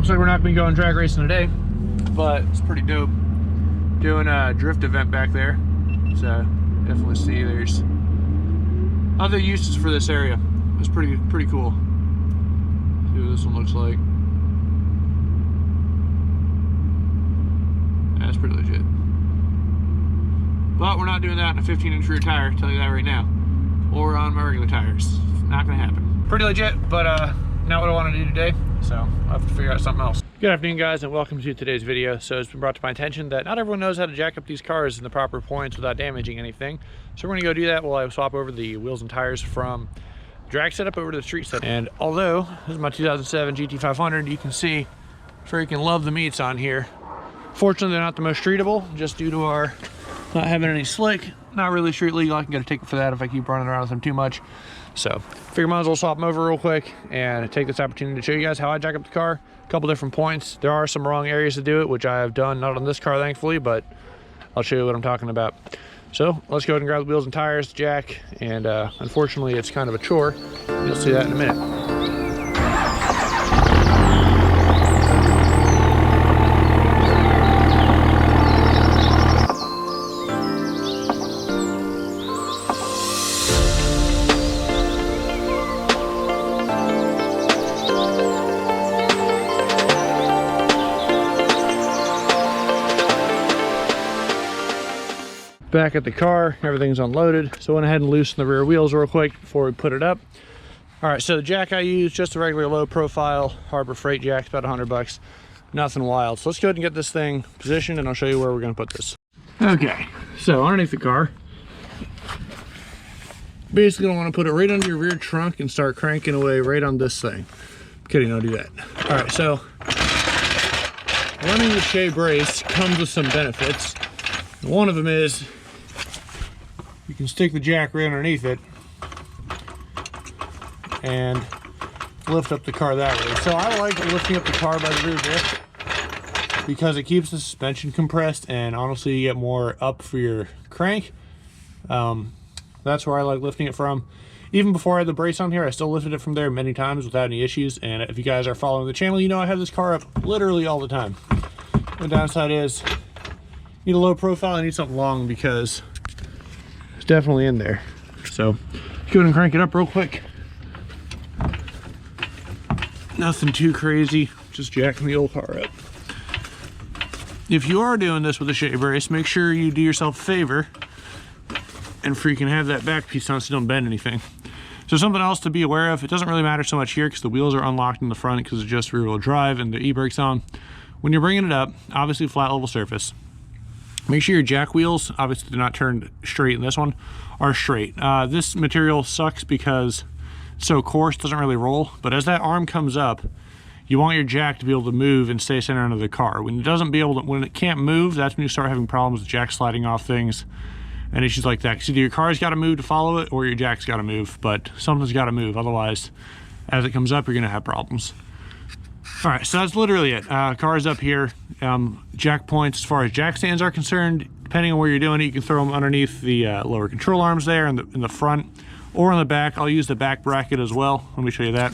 Looks like we're not gonna be going drag racing today, but it's pretty dope. Doing a drift event back there. So definitely see there's other uses for this area. It's pretty cool. See what this one looks like. That's pretty legit. But we're not doing that in a 15-inch rear tire, I'll tell you that right now. Or on my regular tires. Not gonna happen. Pretty legit, but not what I want to do today, so I'll have to figure out something else. Good afternoon, guys, and welcome to today's video. So it's been brought to my attention that not everyone knows how to jack up these cars in the proper points without damaging anything. So we're gonna go do that while I swap over the wheels and tires from drag setup over to the street setup. And although this is my 2007 GT500, you can see freaking love the meats on here. Fortunately, they're not the most streetable, just due to our not having any slick. Not really street legal. I can get a ticket for that if I keep running around with them too much. So figure might as well swap them over real quick and take this opportunity to show you guys how I jack up the car. A couple different points. There are some wrong areas to do it, which I have done, not on this car thankfully, but I'll show you what I'm talking about. So let's go ahead and grab the wheels and tires, jack, and unfortunately it's kind of a chore. You'll see that in a minute. Back at the car, everything's unloaded, so I went ahead and loosened the rear wheels real quick before we put it up. All right, so the jack I use, just a regular low profile Harbor Freight jack, about $100, nothing wild. So let's go ahead and get this thing positioned and I'll show you where we're gonna put this. Okay, so underneath the car, basically gonna wanna put it right under your rear trunk and start cranking away right on this thing. I'm kidding, don't do that. All right, so running the Shea brace comes with some benefits. One of them is you can stick the jack right underneath it and lift up the car that way. So I like lifting up the car by the rear drift because it keeps the suspension compressed and honestly you get more up for your crank. That's where I like lifting it from. Even before I had the brace on here, I still lifted it from there many times without any issues. And if you guys are following the channel, you know I have this car up literally all the time. The downside is need a low profile, I need something long because it's definitely in there. So let's go ahead and crank it up real quick. Nothing too crazy, just jacking the old car up. If you are doing this with a Shea brace, make sure you do yourself a favor and freaking have that back piece on so you don't bend anything. So something else to be aware of, it doesn't really matter so much here because the wheels are unlocked in the front because it's just rear wheel drive and the e-brake's on. When you're bringing it up, obviously flat level surface, make sure your jack wheels, obviously they're not turned straight in this one, are straight. This material sucks because it's so coarse, it doesn't really roll, but as that arm comes up, you want your jack to be able to move and stay center under the car. When it can't move, that's when you start having problems with jack sliding off things and issues like that. Because either your car's got to move to follow it or your jack's got to move, but something's got to move. Otherwise, as it comes up, you're going to have problems. All right, so that's literally it. Car's up here. Jack points, as far as jack stands are concerned, depending on where you're doing it, you can throw them underneath the lower control arms there in the front or on the back. I'll use the back bracket as well. Let me show you that.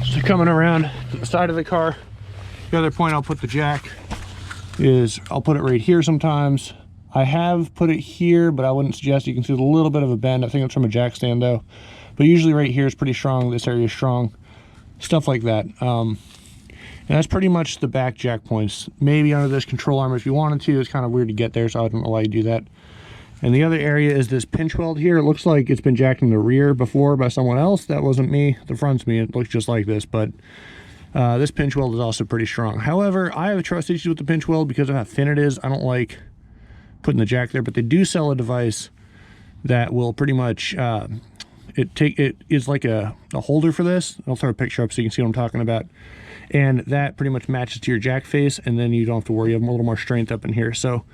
So coming around to the side of the car, the other point I'll put the jack is I'll put it right here sometimes. I have put it here, but I wouldn't suggest. You can see a little bit of a bend. I think it's from a jack stand though. But usually right here is pretty strong, this area is strong, stuff like that. And that's pretty much the back jack points. Maybe under this control arm if you wanted to. It's kind of weird to get there, so I don't know why you do that. And the other area is this pinch weld here. It looks like it's been jacked in the rear before by someone else. That wasn't me. The front's me. It looks just like this, but this pinch weld is also pretty strong. However, I have a trust issue with the pinch weld because of how thin it is. I don't like putting the jack there, but they do sell a device that will pretty much it is like a holder for this. I'll throw a picture up so you can see what I'm talking about. And that pretty much matches to your jack face, and then you don't have to worry. You have a little more strength up in here. So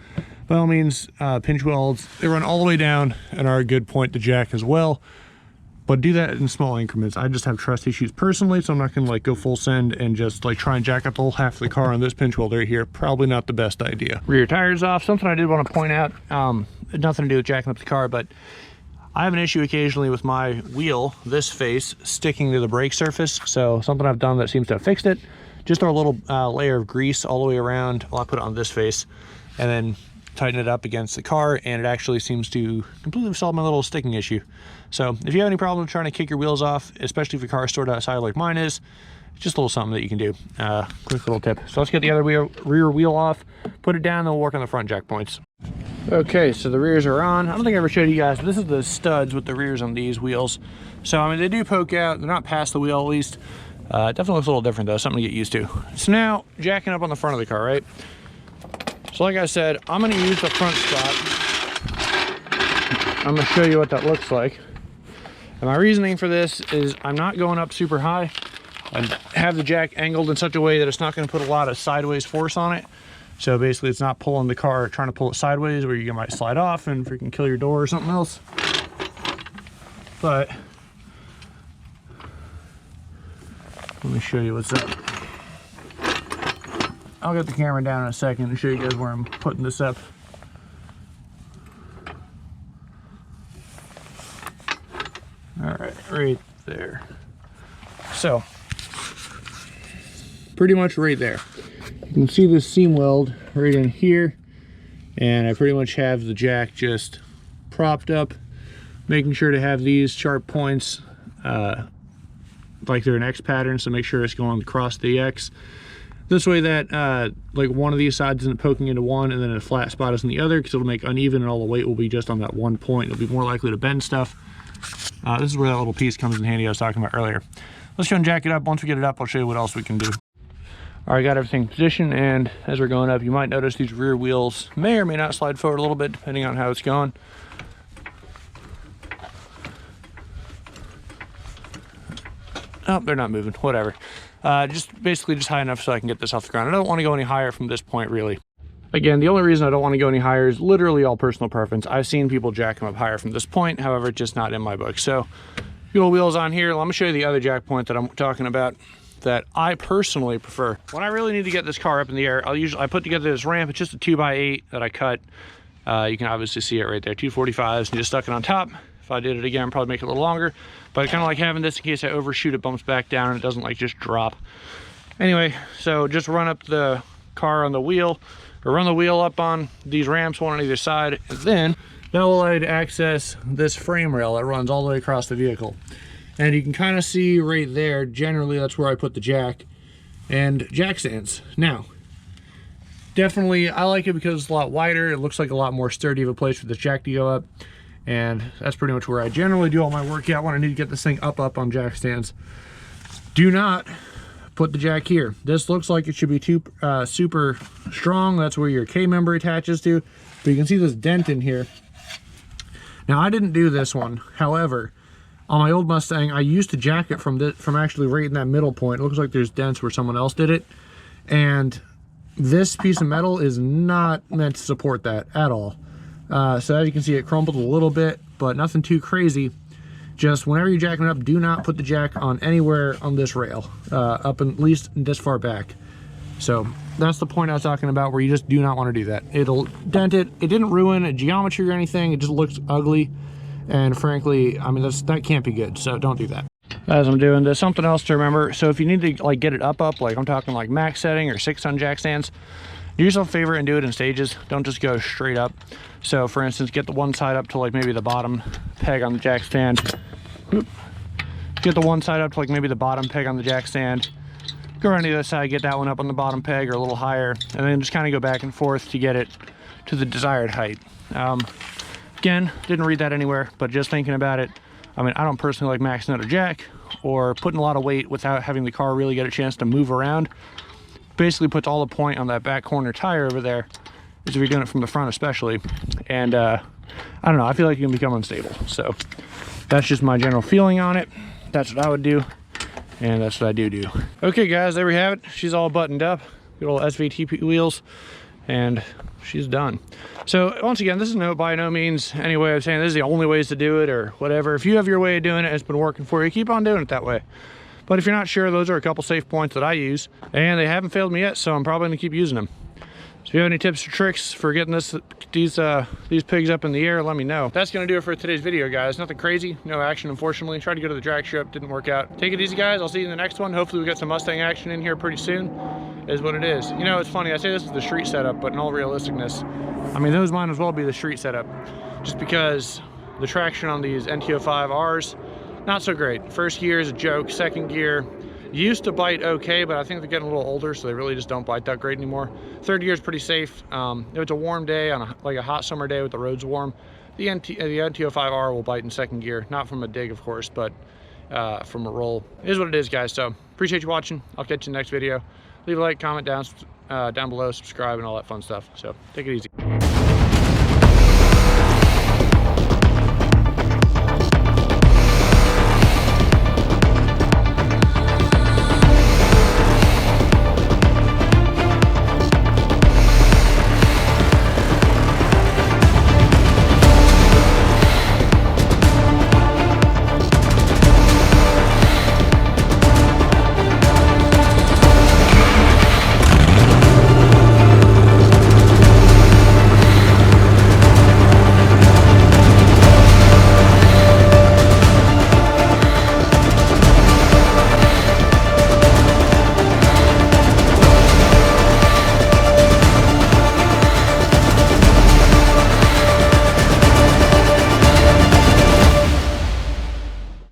by all means, pinch welds, they run all the way down and are a good point to jack as well. But do that in small increments. I just have trust issues personally, so I'm not gonna like go full send and just like try and jack up the whole half of the car on this pinch weld right here. Probably not the best idea. Rear tires off. Something I did want to point out, nothing to do with jacking up the car, but I have an issue occasionally with my wheel, this face, sticking to the brake surface. So something I've done that seems to have fixed it. Just throw a little layer of grease all the way around. Well, I put it on this face and then tighten it up against the car, and it actually seems to completely solve my little sticking issue. So if you have any problem trying to kick your wheels off, especially if your car is stored outside like mine is, it's just a little something that you can do. Quick little tip. So let's get the other rear wheel off, put it down, and then we'll work on the front jack points. Okay, so the rears are on. I don't think I ever showed you guys, but this is the studs with the rears on these wheels. So, I mean, they do poke out. They're not past the wheel, at least. Definitely looks a little different, though. Something to get used to. So now, jacking up on the front of the car, right? So like I said, I'm going to use the front spot. I'm going to show you what that looks like. And my reasoning for this is I'm not going up super high. I have the jack angled in such a way that it's not going to put a lot of sideways force on it. So basically it's not pulling the car, trying to pull it sideways where you might slide off and freaking kill your door or something else. But let me show you what's up. I'll get the camera down in a second and show you guys where I'm putting this up. All right there. So, pretty much right there. You can see this seam weld right in here, and I pretty much have the jack just propped up, making sure to have these sharp points like they're an X pattern, so make sure it's going across the X. This way that like one of these sides isn't poking into one and then a flat spot is in the other, because it'll make uneven and all the weight will be just on that one point. It'll be more likely to bend stuff. This is where that little piece comes in handy I was talking about earlier. Let's go and jack it up. Once we get it up, I'll show you what else we can do. All right, got everything positioned, and as we're going up, you might notice these rear wheels may or may not slide forward a little bit, depending on how it's going. Oh, they're not moving, whatever. Just basically just high enough so I can get this off the ground. I don't want to go any higher from this point, really. Again, the only reason I don't want to go any higher is literally all personal preference. I've seen people jack them up higher from this point, however, it's just not in my book. So, fuel wheels on here. Let me show you the other jack point that I'm talking about that I personally prefer. When I really need to get this car up in the air, I put together this ramp. It's just a 2x8 that I cut. You can obviously see it right there, 245s, and just stuck it on top. If I did it again, I'd probably make it a little longer, but I kind of like having this in case I overshoot, it bumps back down and it doesn't like just drop. Anyway, so just run up the car on the wheel, or run the wheel up on these ramps, one on either side, and then that will allow you to access this frame rail that runs all the way across the vehicle. And you can kind of see right there, generally that's where I put the jack and jack stands. Now, definitely I like it because it's a lot wider. It looks like a lot more sturdy of a place for the jack to go up. And that's pretty much where I generally do all my workout when I need to get this thing up on jack stands. Do not put the jack here. This looks like it should be super strong. That's where your K member attaches to. But you can see this dent in here. Now, I didn't do this one. However, on my old Mustang, I used to jack it from actually right in that middle point. It looks like there's dents where someone else did it. And this piece of metal is not meant to support that at all. So as you can see, it crumpled a little bit, but nothing too crazy. Just whenever you're jacking it up, do not put the jack on anywhere on this rail, up at least this far back. So that's the point I was talking about, where you just do not want to do that. It'll dent it. It didn't ruin a geometry or anything. It just looks ugly. And frankly, I mean, that can't be good. So don't do that. As I'm doing this, something else to remember. So if you need to like get it up, like I'm talking like max setting or 6-ton jack stands, do yourself a favor and do it in stages. Don't just go straight up. So for instance, get the one side up to like maybe the bottom peg on the jack stand. Get the one side up to like maybe the bottom peg on the jack stand. Go around to the other side, get that one up on the bottom peg or a little higher, and then just kind of go back and forth to get it to the desired height. Again, didn't read that anywhere, but just thinking about it, I mean, I don't personally like maxing out a jack or putting a lot of weight without having the car really get a chance to move around. Basically puts all the point on that back corner tire over there, is if you're doing it from the front especially. And I don't know, I feel like you can become unstable. So that's just my general feeling on it. That's what I would do, and that's what I do. Okay guys, there we have it. She's all buttoned up, good old SVT wheels, and she's done. So once again, this is by no means any way of saying this is the only ways to do it or whatever. If you have your way of doing it, it's been working for you, keep on doing it that way. But if you're not sure, those are a couple safe points that I use, and they haven't failed me yet, so I'm probably gonna keep using them. So If you have any tips or tricks for getting these pigs up in the air, let me know. That's gonna do it for today's video, guys. Nothing crazy, no action, unfortunately. Tried to go to the drag strip, didn't work out. Take it easy, guys. I'll see you in the next one. Hopefully we get some Mustang action in here pretty soon. Is what it is. You know, it's funny, I say this is the street setup, but in all realisticness, I mean, those might as well be the street setup, just because the traction on these NT05Rs, not so great. First gear is a joke. Second gear used to bite okay, but I think they're getting a little older, so they really just don't bite that great anymore. Third gear is pretty safe. If it's a warm day, on like a hot summer day with the roads warm, the NT05R will bite in second gear. Not from a dig, of course, but from a roll. It is what it is, guys. So appreciate you watching. I'll catch you in the next video. Leave a like, comment down below, subscribe, and all that fun stuff. So take it easy.